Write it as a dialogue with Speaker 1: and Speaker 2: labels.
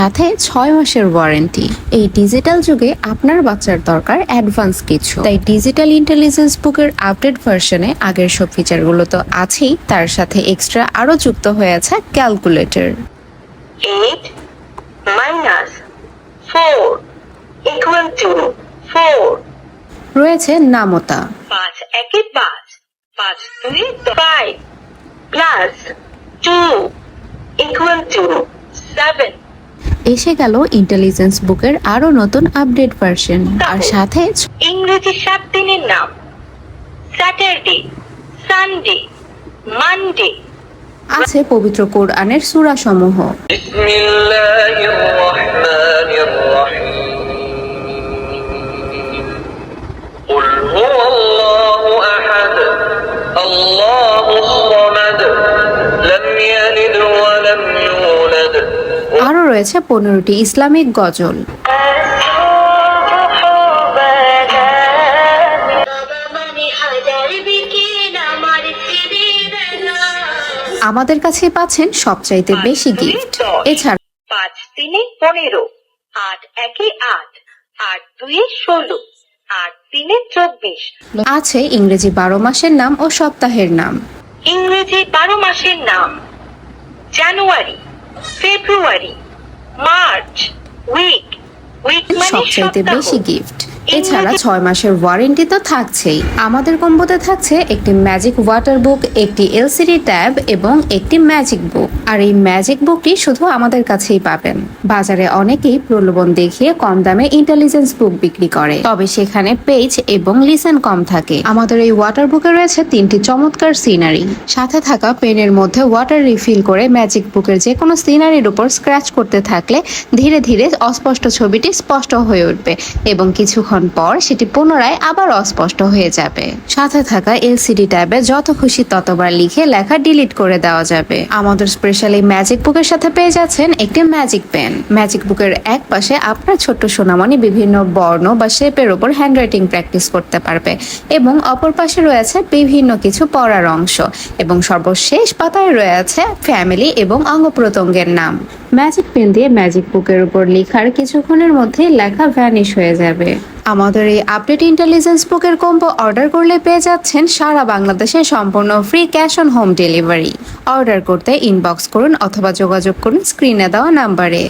Speaker 1: সাথে 6 মাসের ওয়ারেন্টি। এই ডিজিটাল যুগে আপনার বাচ্চার দরকার অ্যাডভান্স কিছু, তাই ডিজিটাল ইন্টেলিজেন্স বুকের আপডেট ভার্সনে আগের সব ফিচারগুলো তো আছেই, তার সাথে এক্সট্রা আরো যুক্ত হয়েছে ক্যালকুলেটর।
Speaker 2: 8 minus 4 equal to 4।
Speaker 1: রয়েছে নামতা।
Speaker 2: 5 একে 5, 5 2 5 plus 2 equal to 7।
Speaker 1: এসে গেল ইন্টেলিজেন্স বুকের আরো নতুন আপডেট ভার্সন, আর সাথে
Speaker 2: ইংরেজি 7 দিনের নাম: স্যাটারডে, সানডে, মানডে।
Speaker 1: আছে পবিত্র কোরআনের সূরা সমূহ।
Speaker 3: বিসমিল্লাহির রহমানির রহিম। কুল হুয়াল্লাহু আহাদ, আল্লাহুস সামাদ, লাম ইয়ালিদ ওয়া লাম ইউলাদ।
Speaker 1: আরো রয়েছে 15টি ইসলামিক গজল। আমাদের কাছে পাচ্ছেন সবচাইতে বেশি গিফট। এছাড়া
Speaker 2: 5 3 15, 8 একে 8, 8 2 16, 8 3 24।
Speaker 1: আছে ইংরেজি 12 মাসের নাম ও সপ্তাহের নাম।
Speaker 2: ইংরেজি 12 মাসের নাম: জানুয়ারি, ফেব্রুয়ারি, মার্চ। উইক, উইক মানে
Speaker 1: সবচাইতে
Speaker 2: সপ্তাহ।
Speaker 1: বেশি গিফট। এছাড়া 6 মাসের ওয়ারেন্টি তো থাকছেই। আমাদের কম্বোতে থাকছে একটি ম্যাজিক ওয়াটার বুক, একটি এলসিডি ট্যাব এবং একটি ম্যাজিক বুক। আর এই ম্যাজিক বুকটি শুধু আমাদের কাছেই পাবেন। বাজারে অনেকেই প্রলোভন দেখিয়ে কম দামে ইন্টেলিজেন্স বুক বিক্রি করে, তবে সেখানে পেজ এবং লিসেন কম থাকে। আমাদের এই ওয়াটার বুকে রয়েছে 3টি চমৎকার সিনারি, সাথে থাকা পেনের মধ্যে ওয়াটার রিফিল করে ম্যাজিক বুকের যে কোনো সিনারির উপর স্ক্র্যাচ করতে থাকলে ধীরে ধীরে অস্পষ্ট ছবিটি স্পষ্ট হয়ে উঠবে এবং কিছুক্ষণ পর সেটি পুনরায় আবার অস্পষ্ট হয়ে যাবে। সাথে থাকা এলসিডি ট্যাবে যত খুশি ততবার লিখে লেখা ডিলিট করে দেওয়া যাবে। আমাদের স্পেশালি ম্যাজিক বুকের সাথে পেয়ে যাচ্ছেন একটি ম্যাজিক পেন। ম্যাজিক বুকের এক পাশে আপনার ছোট্ট সোনামণি বিভিন্ন বর্ণ বা শেপের উপর হ্যান্ডরাইটিং প্র্যাকটিস করতে পারবে এবং অপর পাশে রয়েছে বিভিন্ন কিছু পড়ার অংশ, এবং সর্বশেষ পাতায় রয়েছে ফ্যামিলি এবং অঙ্গ প্রত্যঙ্গের নাম। ম্যাজিক পেন দিয়ে ম্যাজিক বুকের উপর লেখার কিছুক্ষণের মধ্যে লেখা ভ্যানিশ হয়ে যাবে। আমাদের এই আপডেট ইন্টেলিজেন্স বুকের কম্বো অর্ডার করলে পেয়ে যাচ্ছেন সারা বাংলাদেশে সম্পূর্ণ free cash on home delivery. Order করতে ইনবক্স করুন অথবা যোগাযোগ করুন স্ক্রিনে দেওয়া নাম্বারে।